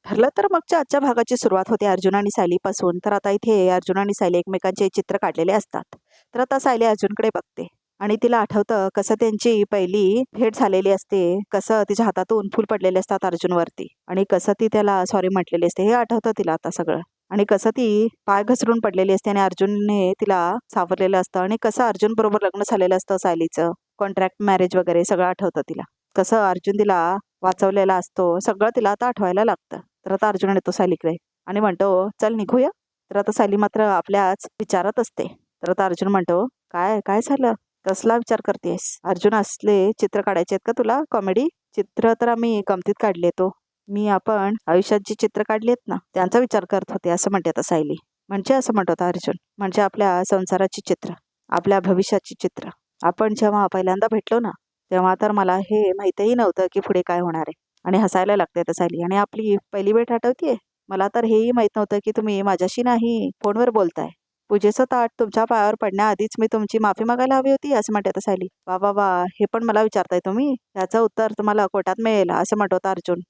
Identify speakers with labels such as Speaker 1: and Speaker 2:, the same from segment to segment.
Speaker 1: ठरलं तर मगच्या आजच्या भागाची सुरुवात होते अर्जुन आणि सायलीपासून. तर आता इथे अर्जुन आणि सायली एकमेकांचे चित्र काढलेले असतात. तर आता सायली अर्जुनकडे बघते आणि तिला आठवतं कसं त्यांची पहिली भेट झालेली असते, कसं तिच्या हातातून फूल पडलेले असतात अर्जुनवरती आणि कसं ती त्याला सॉरी म्हटलेली असते, हे आठवतं तिला आता सगळं. आणि कसं ती पाय घसरून पडलेली असते आणि अर्जुनने तिला सावरलेलं असतं आणि कसं अर्जुन बरोबर लग्न झालेलं असतं सायलीचं, कॉन्ट्रॅक्ट मॅरेज वगैरे सगळं आठवतं तिला. कसं अर्जुन तिला वाचवलेला असतो, सगळं तिला आता आठवायला लागतं. तर आता अर्जुन येतो सायलीकडे आणि म्हणतो चल निघूया. तर आता सायली मात्र आपल्याच विचारात असते. तर आता अर्जुन म्हणतो काय काय झालं, कसला विचार करतेस? अर्जुन असले चित्र काढायचे आहेत का तुला? कॉमेडी चित्र तर आम्ही गमतीत काढले तो. मी आपण आयुष्यात जी चित्र काढली आहेत ना त्यांचा विचार करत होते असं म्हणते आता सायली. म्हणजे असं म्हणत होता अर्जुन, म्हणजे आपल्या संसाराची चित्र, आपल्या भविष्याची चित्र. आपण जेव्हा पहिल्यांदा भेटलो ना तेव्हा तर मला हे माहितही नव्हतं की पुढे काय होणार आहे. आणि हसायला लागते आता सायली. आणि आपली पहिली भेट आठवतीये? मला तर हेही माहित नव्हतं की तुम्ही माझ्याशी नाही फोनवर बोलताय. पूजेचं ताट तुमच्या पायावर पडण्याआधीच मी तुमची माफी मागायला हवी होती असं म्हणते आता सायली. वा वा वा, हे पण मला विचारताय तुम्ही? याचं उत्तर तुम्हाला कोर्टात मिळेल असं म्हणत होता अर्जुन.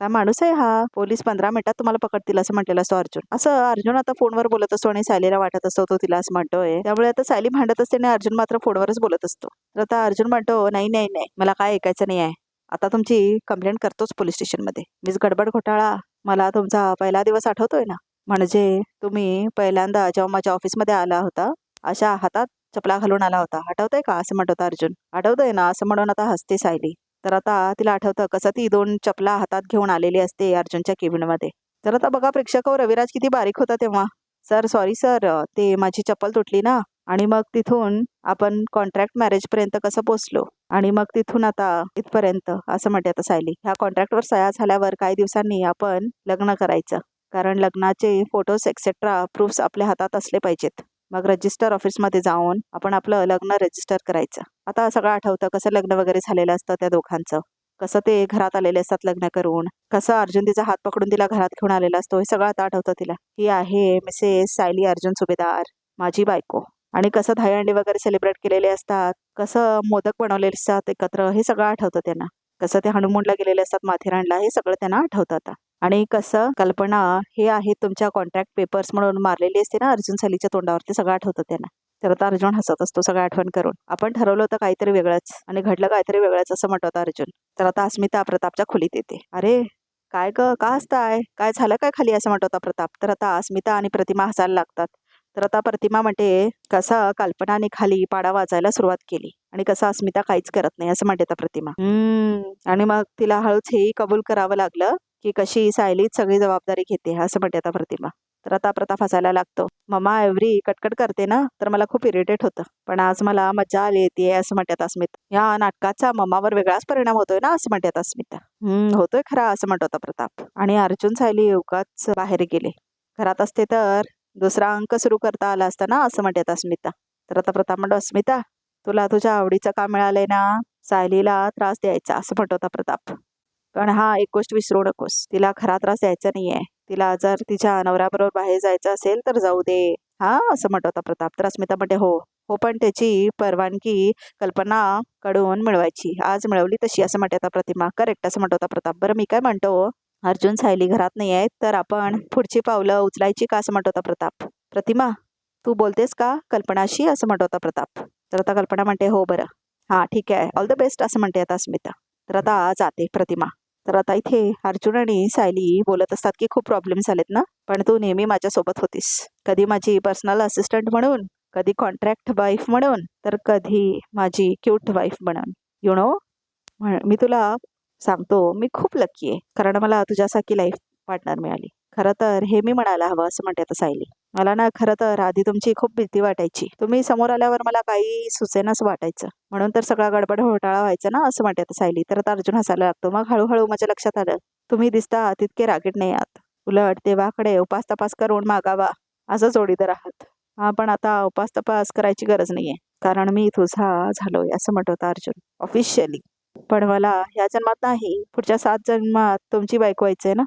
Speaker 1: काय माणूस आहे हा, पोलीस 15 मिनिटात तुम्हाला पकडतील असं म्हटलेलं असतो अर्जुन. असं अर्जुन आता फोनवर बोलत असतो आणि सायलीला वाटत असतो तो तिला असं म्हणतोय. त्यामुळे आता सायली भांडत असते आणि अर्जुन मात्र फोनवरच बोलत असतो. तर आता अर्जुन म्हणतो नाही नाही नाही, मला काय ऐकायचं नाही आहे. आता तुमची कंप्लेंट करतोच पोलीस स्टेशनमध्ये. मिस गडबड घोटाळा, मला तुमचा पहिला दिवस आठवतोय ना? म्हणजे तुम्ही पहिल्यांदा जेव्हा माझ्या ऑफिसमध्ये आला होता अशा हातात चपला घालून आला होता, आठवतंय का असं म्हणत होता अर्जुन. आठवतंय ना असं म्हणून आता हसते सायली. तर आता तिला आठवतं कसं ती 2 चपला हातात घेऊन आलेली असते अर्जुनच्या केबिनमध्ये. तर आता बघा प्रेक्षक, रविराज किती बारीक होता तेव्हा. सर सॉरी सर, ते माझी चप्पल तुटली ना. आणि मग तिथून आपण कॉन्ट्रॅक्ट मॅरेज पर्यंत कसं पोचलो आणि मग तिथून आता इथपर्यंत असं म्हणते आता सायली. ह्या कॉन्ट्रॅक्टवर सह्या झाल्यावर काही दिवसांनी आपण लग्न करायचं, कारण लग्नाचे फोटोज एक्सेट्रा प्रूफ्स आपल्या हातात असले पाहिजेत. मग रजिस्टर ऑफिसमध्ये जाऊन आपण आपलं लग्न रजिस्टर करायचं. आता सगळं आठवतं कसं लग्न वगैरे झालेलं असतं त्या दोघांचं, कसं ते घरात आलेले असतात लग्न करून, कसं अर्जुन तिचा हात पकडून तिला घरात घेऊन आलेला असतो, हे सगळं आता आठवतं तिला. ही आहे मिसेस सायली अर्जुन सुभेदार, माझी बायको. आणि कसं दहीहंडी वगैरे सेलिब्रेट केलेले असतात, कसं मोदक बनवलेले असतात एकत्र, हे सगळं आठवतं त्यांना. कसं ते हनुमूनला गेलेले असतात माथेरानला, हे सगळं त्यांना आठवतं आता. आणि कसं कल्पना हे आहे तुमच्या कॉन्ट्रॅक्ट पेपर्स म्हणून मारलेली असते ना अर्जुन सायलीच्या तोंडावरती, सगळं आठवतं त्यांना. तर आता अर्जुन हसत असतो सगळं आठवण करून. आपण ठरवलं होतं काहीतरी वेगळंच आणि घडलं काहीतरी वेगळंच असं म्हणत होता अर्जुन. तर आता अस्मिता प्रतापच्या खोलीत येते. अरे काय ग, का हसताय, काय झालं काय खाली असं म्हणत होता प्रताप. तर आता अस्मिता आणि प्रतिमा हसायला लागतात. तर आता प्रतिमा म्हणते कसं कल्पनाने खाली पाडा वाजायला सुरुवात केली आणि कसं अस्मिता काहीच करत नाही असं म्हणते आता प्रतिमा. आणि मग तिला हळूच हेही कबूल करावं लागलं की कशी सायलीच सगळी जबाबदारी घेते असं म्हणते आता प्रतिमा. तर आता प्रताप हसायला लागतो. मम्मा एव्हरी कटकट करते ना तर मला खूप इरिटेट होतं, पण आज मला मजा आली येते असं म्हणतात अस्मिता. या नाटकाचा मम्मावर वेगळाच परिणाम होतोय ना असं म्हणतात अस्मिता. होतोय खरा असं म्हणत होता प्रताप. आणि अर्जुन सायली उगाच बाहेर गेले, घरात असते तर दुसरा अंक सुरू करता आला असता ना असं म्हणतात अस्मिता. तर आता प्रताप म्हणतो अस्मिता तुला तुझ्या आवडीचं काम मिळालंय ना, सायलीला त्रास द्यायचा असं म्हणत होता प्रताप. पण हा एक गोष्ट विसरू नकोस, तिला खरा त्रास द्यायचा नाहीये. तिला जर तिच्या नवऱ्याबरोबर बाहेर जायचं असेल तर जाऊ दे हा असं म्हणत होता प्रताप. तर अस्मिता म्हणते हो हो, पण त्याची परवानगी कल्पना कडून मिळवायची, आज मिळवली तशी असं म्हणते आता प्रतिमा. करेक्ट असं म्हणत होता प्रताप. बरं मी काय म्हणतो, अर्जुन सायली घरात नाही आहेत तर आपण पुढची पावलं उचलायची का असं म्हणत होता प्रताप. प्रतिमा तू बोलतेस का कल्पनाशी असं म्हणत होता प्रताप. तर आता कल्पना म्हणते हो बरं, हा ठीक आहे, ऑल द बेस्ट असं म्हणते आता अस्मिता. तर आता जाते प्रतिमा. तर आता इथे अर्जुन आणि सायली बोलत असतात की खूप प्रॉब्लेम्स आलेत ना, पण तू नेहमी माझ्यासोबत होतीस, कधी माझी पर्सनल असिस्टंट म्हणून, कधी कॉन्ट्रॅक्ट वाईफ म्हणून, तर कधी माझी क्यूट वाईफ म्हणून. यु नो, मी तुला सांगतो मी खूप लकी आहे, कारण मला तुझ्यासारखी लाईफ पार्टनर मिळाली. खरं तर हे मी म्हणायला हवं असं म्हणते आता सायली. मला ना खरं तर आधी तुमची खूप भीती वाटायची, तुम्ही समोर आल्यावर मला काही सुचेनाच वाटायचं, म्हणून तर सगळा गडबड घोटाळा व्हायचा ना असं म्हणते आता सायली. तर आता अर्जुन हसायला लागतो. मग हळूहळू माझ्या लक्षात आलं तुम्ही दिसता तितके रागीट नाही आहात, उलट देवाकडे उपास तपास करून मागावा असं जोडीदार आहात. हा पण आता उपास तपास करायची गरज नाहीये, कारण मी तुझा झालोय असं म्हणत होता अर्जुन ऑफिशियली. पण मला ह्या जन्मात नाही, पुढच्या 7 जन्मात तुमची बायको व्हायचंय ना.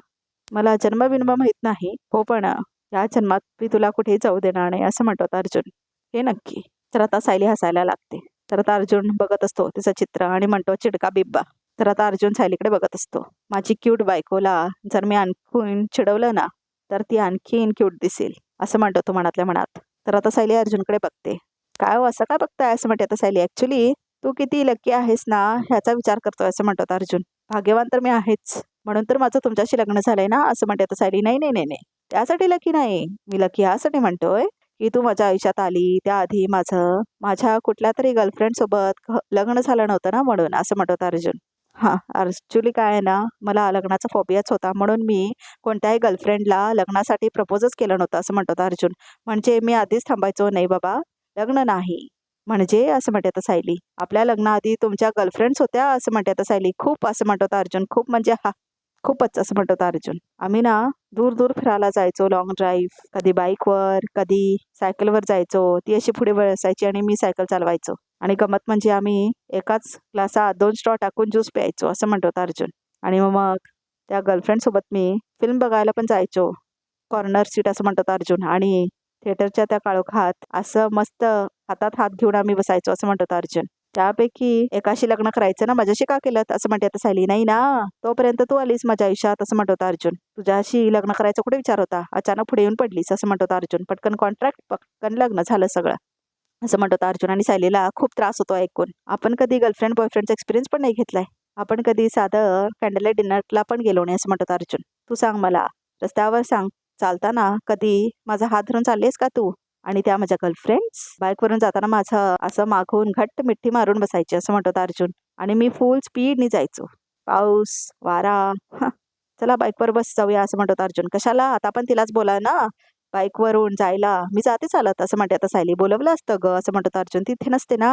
Speaker 1: मला जन्मबिन्म माहित नाही हो, पण या जन्मात मी तुला कुठेही जाऊ देणार नाही असं म्हणतो अर्जुन. हे नक्की. तर आता सायली हसायला लागते. तर आता अर्जुन बघत असतो तिचं चित्र आणि म्हणतो चिडका बिब्बा. तर आता अर्जुन सायलीकडे बघत असतो. माझी क्यूट बायकोला जर मी आणखीन चिडवलं ना तर ती आणखीन क्यूट दिसेल असं म्हणतो तो मनातल्या मनात. तर आता सायली अर्जुनकडे बघते. काय हो असं काय बघताय असं म्हणते आता सायली. ऍक्च्युली तू किती लकी आहेस ना ह्याचा विचार करतोय असं म्हणतो अर्जुन. भाग्यवान तर मी आहेच म्हणून तर माझं तुमच्याशी लग्न झालंय ना असं म्हणते आता सायली. नाही नाही नाही नाही त्यासाठी लकी नाही, मी लकी ह्यासाठी म्हणतोय की तू माझ्या आयुष्यात आली त्याआधी माझ्या कुठल्या तरी गर्लफ्रेंड सोबत लग्न झालं नव्हतं ना म्हणून असं म्हणतो अर्जुन. हा ऍक्च्युली काय आहे ना मला लग्नाचा फोबियाच होता म्हणून मी कोणत्याही गर्लफ्रेंडला लग्नासाठी प्रपोजच केलं नव्हतं असं म्हणतो अर्जुन. म्हणजे मी आधीच थांबायचो नाही बाबा लग्न नाही म्हणजे असं म्हणते आता सायली. आपल्या लग्नाआधी तुमच्या गर्लफ्रेंड्स होत्या असं म्हणते आता सायली. खूप असं म्हणतो अर्जुन. खूप म्हणजे हा खूपच असं म्हणतो अर्जुन. आम्ही ना दूर दूर फिरायला जायचो लॉंग ड्राईव्ह, कधी बाईकवर कधी सायकलवर जायचो. ती अशी पुढे बसायची आणि मी सायकल चालवायचो आणि गमत म्हणजे आम्ही एकाच ग्लासात 2 स्ट्रॉ टाकून ज्यूस प्यायचो असं म्हणतो अर्जुन. आणि मग त्या गर्लफ्रेंड सोबत मी फिल्म बघायला पण जायचो कॉर्नर सीट असं म्हणतात अर्जुन. आणि थिएटरच्या त्या काळोखात असं मस्त हातात हात घेऊन आम्ही बसायचो असं म्हणतो अर्जुन. त्यापैकी एकाशी लग्न करायचं ना माझ्याशी का केलं असं म्हणते आता सायली. नाही ना तोपर्यंत तू आलीस माझ्या आयुष्यात असं म्हणतो अर्जुन. तुझ्याशी लग्न करायचा कुठे विचार होता, अचानक पुढे येऊन पडलीस असं म्हणतो अर्जुन. पटकन कॉन्ट्रॅक्ट पटकन लग्न झालं सगळं असं म्हणतो अर्जुन. आणि सायलीला खूप त्रास होतो ऐकून. आपण कधी गर्लफ्रेंड बॉयफ्रेंडचा एक्सपिरियन्स पण नाही घेतलाय, आपण कधी साधं कॅन्डल लाईट डिनरला पण गेलो नाही असं म्हणतो अर्जुन. तू सांग मला रस्त्यावर सांग चालताना कधी माझा हात धरून चाललीस का तू आणि त्या माझ्या गर्लफ्रेंड्स. बाईकवरून जाताना माझं असं मागून घट्ट मिठी मारून बसायची असं म्हणतो अर्जुन. आणि मी फुल स्पीडनी जायचो पाऊस वारा चला बाईकवर बस जाऊया असं म्हणतो अर्जुन. कशाला आता पण तिलाच बोला ना बाईकवरून जायला, मी जाते चालत असं म्हणते आता सायली. बोलवलं असतं ग असं म्हणतो अर्जुन. तिथे नसते ना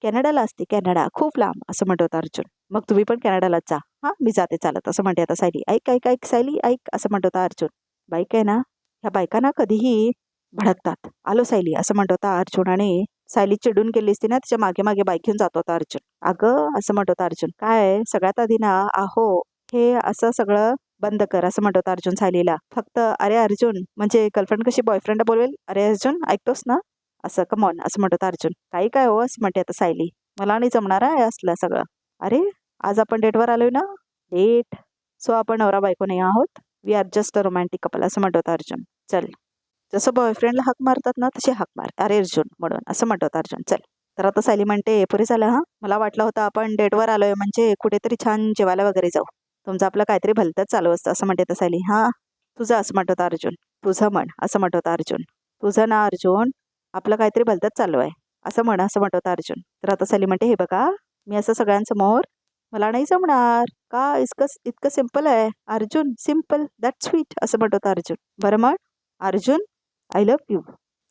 Speaker 1: कॅनडाला असते, कॅनडा खूप लांब असं म्हणतो अर्जुन. मग तुम्ही पण कॅनडालाच जा, हा मी जाते चालत असं म्हणते आता सायली. ऐक ऐक ऐक सायली ऐक असं म्हणतो अर्जुन. बाईक आहे ना ह्या बायकांना कधीही भडकतात. आलो सायली असं म्हणतो अर्जुन. आणि सायली चिडून गेली असती ना तिच्या मागे मागे बाईक घेऊन जातो होता अर्जुन. अगं असं म्हणतो अर्जुन. काय सगळ्यात आधी ना आहो हे असं सगळं बंद कर असं म्हणतो अर्जुन सायलीला. फक्त अरे अर्जुन म्हणजे गर्लफ्रेंड कशी बॉयफ्रेंड बोलवेल, अरे अर्जुन ऐकतोस ना असं कमॉन असं म्हणतो अर्जुन. काही काय हो असं म्हणते आता सायली. मला नाही जमणार आहे असलं सगळं. अरे आज आपण डेटवर आलोय ना, डेट सो आपण नवरा बायको नाही आहोत, we are just a romantic couple असं म्हणतो अर्जुन. चल जसं बॉयफ्रेंडला हाक मारतात ना तशी हाक मार अरे अर्जुन म्हणून असं म्हणतो अर्जुन. चल तर आता सायली म्हणते पुरे झालं हा, मला वाटलं होतं आपण डेटवर आलोय म्हणजे कुठेतरी छान जेवायला वगैरे जाऊ, तुमचं आपलं काहीतरी भलतंच चालू असतं असं म्हणते सायली. हा तुझं असं म्हणतो अर्जुन. तुझं म्हण असं म्हणतो अर्जुन. तुझं ना अर्जुन आपलं काहीतरी भलतंच चालू आहे असं म्हण असं म्हणतो अर्जुन. तर आता सायली म्हणते हे बघा मी असं सगळ्यांसमोर मला नाही जमणार का, इतकं सिम्पल आहे अर्जुन, सिम्पल दॅट स्वीट असं म्हणतो अर्जुन. बरं मग अर्जुन आय लव्ह यू.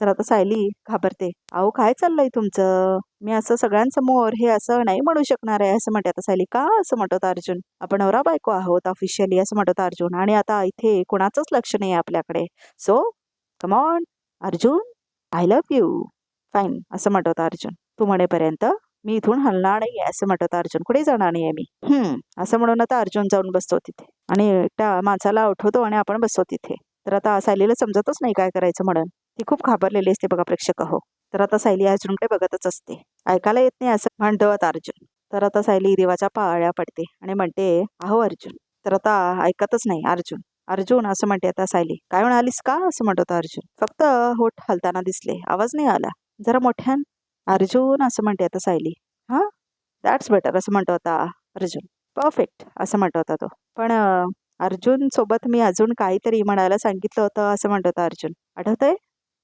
Speaker 1: तर आता सायली घाबरते. अहो काय चाललंय तुमचं, मी असं सगळ्यांसमोर हे असं नाही म्हणू शकणार आहे असं म्हणते आता सायली. का असं म्हणतो अर्जुन. आपण नवरा बायको आहोत ऑफिशियली असं म्हणतो अर्जुन. आणि आता इथे कोणाचंच लक्ष नाही आहे आपल्याकडे, so come on Arjun I love you. Fine असं म्हणतो अर्जुन. तू म्हणेपर्यंत मी इथून हलणार नाही असं म्हणतो अर्जुन. कुठे जाणार नाही मी असं म्हणून आता अर्जुन जाऊन बसतो तिथे आणि त्या माणसाला उठवतो आणि आपण बसतो तिथे. तर आता सायलीला समजतच नाही काय करायचं म्हणून. ती खूप घाबरलेली असते बघा प्रेक्षक हो. तर आता सायली अर्जुनकडे बघतच असते. ऐकायला येत नाही असं म्हणतो आता अर्जुन. तर आता सायली देवाच्या पाया पडते आणि म्हणते अहो अर्जुन. तर आता ऐकतच नाही अर्जुन. अर्जुन असं म्हणते आता सायली. काय म्हणालीस का असं म्हणतो अर्जुन. फक्त होठ हलताना दिसले, आवाज नाही आला, जरा मोठ्यान अर्जुन असं म्हणते आता सायली. हा दॅट्स बेटर असं म्हणतो आता अर्जुन. परफेक्ट असं म्हणतो होता तो. पण अर्जुन सोबत मी अजून काहीतरी म्हणायला सांगितलं होतं असं म्हणतो होता अर्जुन, आठवतंय.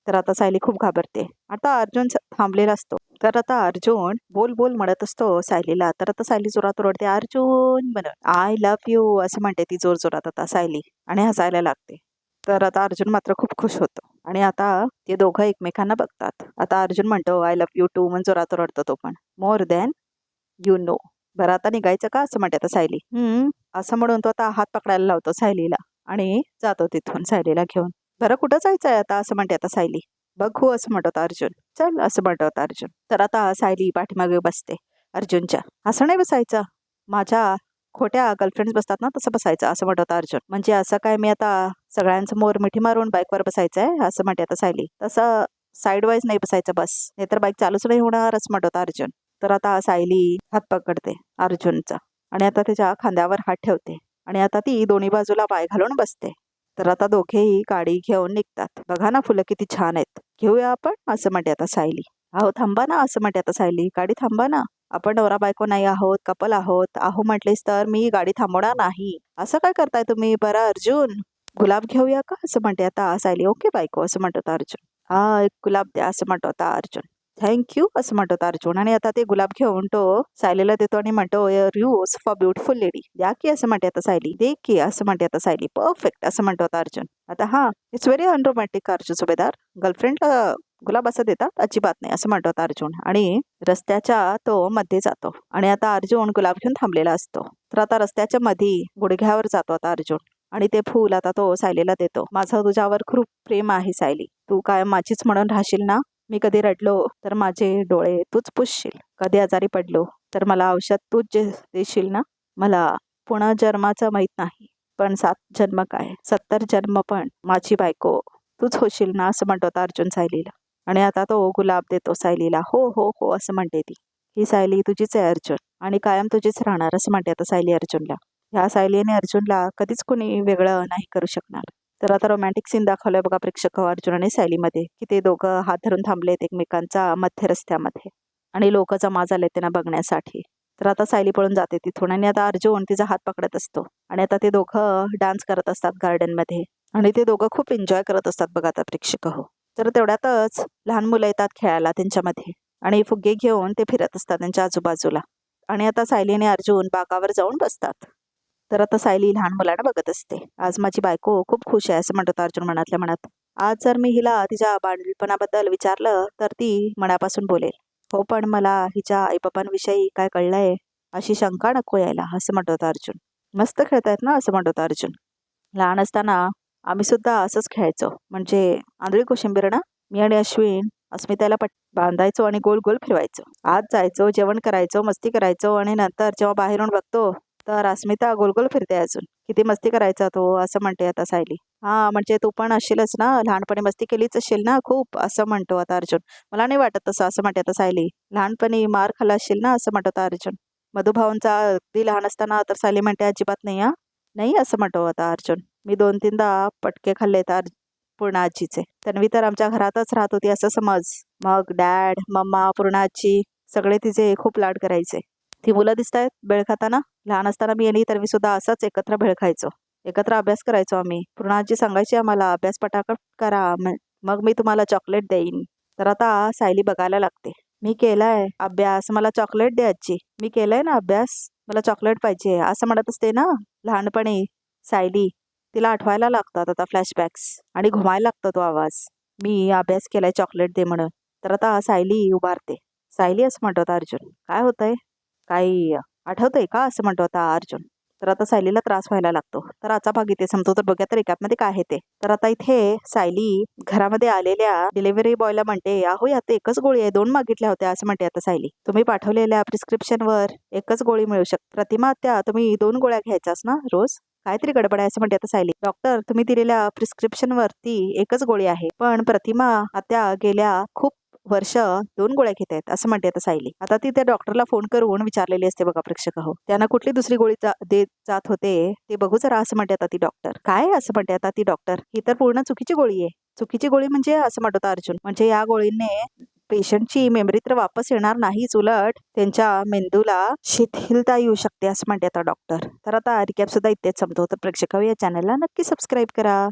Speaker 1: तर आता सायली खूप घाबरते. आता अर्जुन थांबलेला असतो. तर आता अर्जुन बोल बोल म्हणत असतो सायलीला. तर आता सायली जोरात ओरडते अर्जुन म्हणून. आय लव्ह यू असं म्हणते ती जोर जोरात आता सायली आणि हसायला लागते. तर आता अर्जुन मात्र खूप खुश होतो आणि आता ते दोघं एकमेकांना बघतात. आता अर्जुन म्हणतो आय लव्ह यू टू म्हणून जोरात ओरडतो तो पण. More than you know. बरं आता निघायचं का असं म्हणते आता सायली. असं म्हणून तो आता हात पकडायला लावतो सायलीला आणि जातो तिथून सायलीला घेऊन. बरं कुठं जायचंय आता असं म्हणते आता सायली. बघू असं म्हणतो अर्जुन. चल असं म्हणतो अर्जुन. तर आता सायली पाठीमागे बसते अर्जुनच्या. असं नाही बसायचं, माझ्या खोट्या गर्लफ्रेंड्स बसतात ना तसं बसायचं असं म्हणतो अर्जुन. म्हणजे असं काय मी आता सगळ्यांसमोर मिठी मारून बाईकवर बसायचंय असं म्हणते आता सायली. तसं साईड वाईज नाही बसायचं बस, नाहीतर बाईक चालूच नाही होणार असं म्हणतो अर्जुन. तर आता सायली हात पकडते अर्जुनचा आणि आता त्याच्या खांद्यावर हात ठेवते आणि आता ती दोन्ही बाजूला पाय घालून बसते. तर आता दोघेही गाडी घेऊन निघतात. बघा ना फुलं किती छान आहेत, घेऊया आपण असं म्हणते आता सायली. अहो थांबा ना असं म्हणते आता सायली, गाडी थांबा ना, आपण नवरा बायको नाही आहोत, कपल आहोत. अहो म्हटलेस तर मी गाडी थांबवणार नाही. असं काय करताय तुम्ही? बरं अर्जुन, गुलाब घेऊया का असं म्हणते आता सायली. ओके बायको असं म्हणतो आता अर्जुन. हा एक गुलाब द्या असं म्हणतो आता अर्जुन. थँक्यू असं म्हणतो आता अर्जुन. आणि आता ते गुलाब घेऊन तो सायलीला देतो आणि म्हणतो यूज फॉर ब्युटिफुल लेडी. द्या की असं म्हणते आता सायली. दे की असं म्हणते आता सायली. परफेक्ट असं म्हणतो आता अर्जुन. आता हा इट्स व्हेरी अनरोमॅन्टिक अर्जुन सुभेदार, गर्लफ्रेंडला गुलाब असं देतात? अजिबात नाही असं म्हणतो आता अर्जुन. आणि रस्त्याच्या तो मध्ये जातो आणि आता अर्जुन गुलाब घेऊन थांबलेला असतो. तर आता रस्त्याच्या मध्ये गुडघ्यावर जातो आता अर्जुन आणि ते फूल आता तो सायलीला देतो. माझं तुझ्यावर खूप प्रेम आहे सायली, तू काय माझीच म्हणून राहशील ना? मी कधी रडलो तर माझे डोळे तूच पुसशील, कधी आजारी पडलो तर मला औषध तूच देशील ना? मला पुनर्जन्माचं माहित नाही, पण 7 जन्म काय 70 जन्म पण माझी बायको तूच होशील ना असं म्हणतो आता अर्जुन सायलीला. आणि आता तो गुलाब देतो सायलीला. हो हो हो असं म्हणते ती. ही सायली तुझीच आहे अर्जुन आणि कायम तुझीच राहणार असं म्हणते आता सायली अर्जुनला. ह्या सायली आणि अर्जुनला कधीच कोणी वेगळं नाही करू शकणार. तर आता रोमॅन्टिक सीन दाखवलाय बघा प्रेक्षक अर्जुन आणि सायलीमध्ये, की ते दोघं हात धरून थांबलेत एकमेकांचा मध्य रस्त्यामध्ये आणि लोक जमा झाले त्यांना बघण्यासाठी. तर आता सायली पळून जाते तिथून आणि आता अर्जुन तिचा हात पकडत असतो आणि आता ते दोघं डान्स करत असतात गार्डनमध्ये आणि ते दोघं खूप एन्जॉय करत असतात बघा आता प्रेक्षक हो. तर तेवढ्यातच लहान मुलं येतात खेळायला त्यांच्यामध्ये आणि फुगे घेऊन ते फिरत असतात त्यांच्या आजूबाजूला. आणि आता सायली आणि अर्जुन बागावर जाऊन बसतात. तर आता सायली लहान मुलांना बघत असते. आज माझी बायको खूप खुश आहे असं म्हणतो अर्जुन मनातल्या मनात. आज जर मी हिला तिच्या बाळपणाबद्दल विचारलं तर ती मनापासून बोलेल. हो पण मला हिच्या आईबापांविषयी काय कळलंय अशी शंका नको यायला असं म्हणतो अर्जुन. मस्त खेळतायत ना असं म्हणतो अर्जुन. लहान असताना आम्ही सुद्धा असंच खेळायचो, म्हणजे आंधळी कोशिंबीर ना. मी आणि अश्विन अस्मिताला बांधायचो आणि गोल गोल फिरवायचो. आज जायचो, जेवण करायचो, मस्ती करायचो आणि नंतर जेव्हा बाहेरून बघतो तर अस्मिता गोल गोल फिरते. अजून किती मस्ती करायचा तो असं म्हणते आता सायली. हा म्हणजे तू पण असशीलच ना, लहानपणी मस्ती केलीच असेल ना खूप असं म्हणतो आता अर्जुन. मला नाही वाटत तसं असं म्हणते आता सायली. लहानपणी मार खाल्ला असशील ना असं म्हणतो आता अर्जुन. मधुभाऊंचा अगदी लहान असताना तर सायली म्हणते अजिबात नाही हा. नाही असं म्हणतो आता अर्जुन. मी 2-3दा पटके खाल्ले तर पूर्ण आजीचे. तन्वी तर आमच्या घरातच राहत होती असं समज. मग डॅड मम्मा पूर्ण आजी सगळे तिचे खूप लाड करायचे. ती मुलं दिसतायत भेळ खाताना. लहान असताना मी आणि तन्वी सुद्धा असंच एकत्र भेळ खायचो, एकत्र अभ्यास करायचो आम्ही. पूर्ण आजी सांगायची आम्हाला अभ्यास पटापट करा, मग मी तुम्हाला चॉकलेट देईन. तर आता सायली बघायला लागते. मी केलाय अभ्यास, मला चॉकलेट दे आजी. मी केलाय ना अभ्यास, मला चॉकलेट पाहिजे असं म्हणत असते ना लहानपणी सायली. तिला आठवायला लागतात आता फ्लॅशबॅक्स आणि घुमायला लागतो तो आवाज. मी अभ्यास केलाय चॉकलेट दे म्हणून. तर आता सायली उभारते. सायली असं म्हणतो आता अर्जुन. काय होतंय? काही आठवतंय का असं म्हणतो आता अर्जुन. तर आता सायलीला त्रास व्हायला लागतो. तर आजचा भाग इथे संपतो. तर बघूया तर रिकॅपमध्ये काय आहे ते. तर आता इथे सायली घरामध्ये आलेल्या डिलिव्हरी बॉयला म्हणते अहो यात एकच गोळी आहे, 2 मागितल्या होत्या असं म्हणते आता सायली. तुम्ही पाठवलेल्या प्रिस्क्रिप्शनवर एकच गोळी मिळू शकते. प्रतिमा त्या तुम्ही 2 गोळ्या घ्यायचास ना रोज? काहीतरी गडबड आहे असं म्हणते आता सायली. डॉक्टर तुम्ही दिलेल्या प्रिस्क्रिप्शनवरती एकच गोळी आहे, पण प्रतिमा आता गेल्या खूप वर्ष 2 गोळ्या घेत आहेत असं म्हणते आता सायली. आता ती त्या डॉक्टरला फोन करून विचारलेली असते बघा प्रेक्षक हो. त्यांना कुठली दुसरी गोळी देत जात होते ते बघू जरा असं म्हणते आता ती डॉक्टर. काय असं म्हणते आता ती डॉक्टर. ही तर पूर्ण चुकीची गोळी आहे. चुकीची गोळी म्हणजे असं म्हणतो अर्जुन. म्हणजे या गोळीने पेशंटची मेमरी तर वापस येणार नाहीच, उलट त्यांच्या मेंदूला शिथिलता येऊ शकते असं म्हणते आता डॉक्टर. तर आता रिकॅप सुद्धा इथेच संपतो. तर प्रेक्षक हो या चॅनलला नक्की सबस्क्राईब करा.